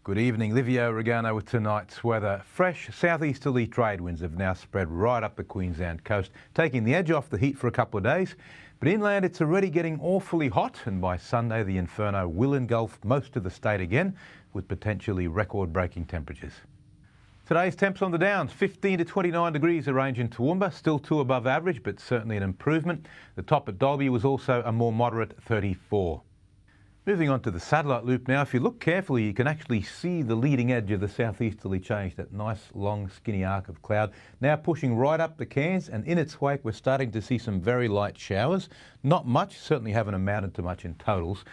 Good evening, Livio, Regano with tonight's weather. Fresh southeasterly trade winds have now spread right up the Queensland coast, taking the edge off the heat for a couple of days. But inland it's already getting awfully hot, and by Sunday the inferno will engulf most of the state again, with potentially record-breaking temperatures. Today's temps on the downs, 15 to 29 degrees a range in Toowoomba, still 2 above average, but certainly an improvement. The top at Dalby was also a more moderate 34. Moving on to the satellite loop now, if you look carefully you can actually see the leading edge of the southeasterly change, that nice long skinny arc of cloud now pushing right up the Cairns, and in its wake we're starting to see some very light showers. Not much, certainly haven't amounted to much in totals.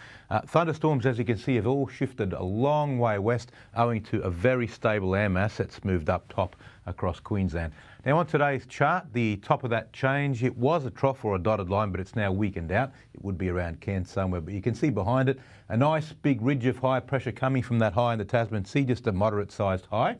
Thunderstorms, as you can see, have all shifted a long way west owing to a very stable air mass that's moved up top across Queensland. Now on today's chart, the top of that change, it was a trough or a dotted line, but it's now weakened out. It would be around Cairns somewhere, but you can see behind it a nice big ridge of high pressure coming from that high in the Tasman Sea, just a moderate sized high.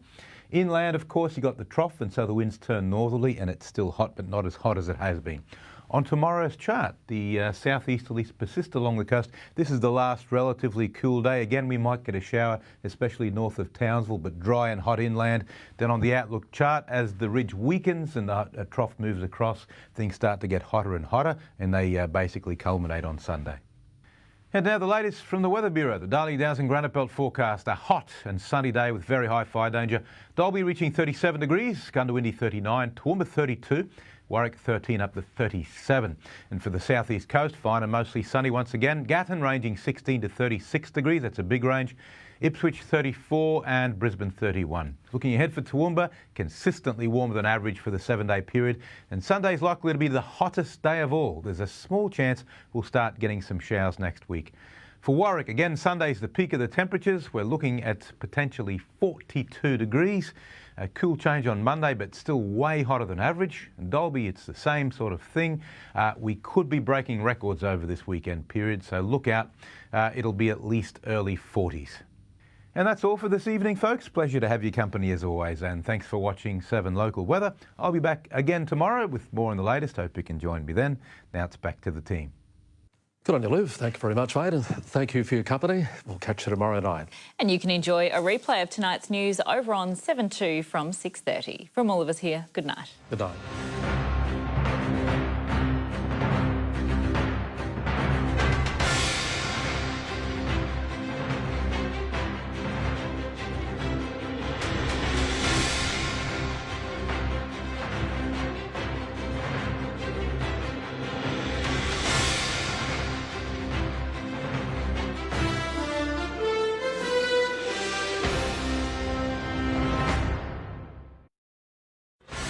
Inland, of course, you got the trough, and so the winds turn northerly and it's still hot, but not as hot as it has been. On tomorrow's chart, the southeasterlies persist along the coast. This is the last relatively cool day. Again, we might get a shower, especially north of Townsville, but dry and hot inland. Then on the outlook chart, as the ridge weakens and the trough moves across, things start to get hotter and hotter, and they basically culminate on Sunday. And now the latest from the Weather Bureau. The Darling Downs and Granite Belt forecast a hot and sunny day with very high fire danger. Dalby reaching 37 degrees, Gundawindi 39, Toowoomba 32, Warwick 13 up to 37. And for the southeast coast, fine and mostly sunny once again. Gatton ranging 16 to 36 degrees, that's a big range. Ipswich 34 and Brisbane 31. Looking ahead for Toowoomba, consistently warmer than average for the 7-day period, and Sunday's likely to be the hottest day of all. There's a small chance we'll start getting some showers next week. For Warwick, again, Sunday's the peak of the temperatures. We're looking at potentially 42 degrees. A cool change on Monday, but still way hotter than average. And Dalby, it's the same sort of thing. We could be breaking records over this weekend period, so look out. It'll be at least early 40s. And that's all for this evening, folks. Pleasure to have your company as always, and thanks for watching 7 Local Weather. I'll be back again tomorrow with more on the latest. Hope you can join me then. Now it's back to the team. Good on you, Liv. Thank you very much, mate, and thank you for your company. We'll catch you tomorrow night. And you can enjoy a replay of tonight's news over on 7 2 from 6:30. From all of us here, good night. Good night.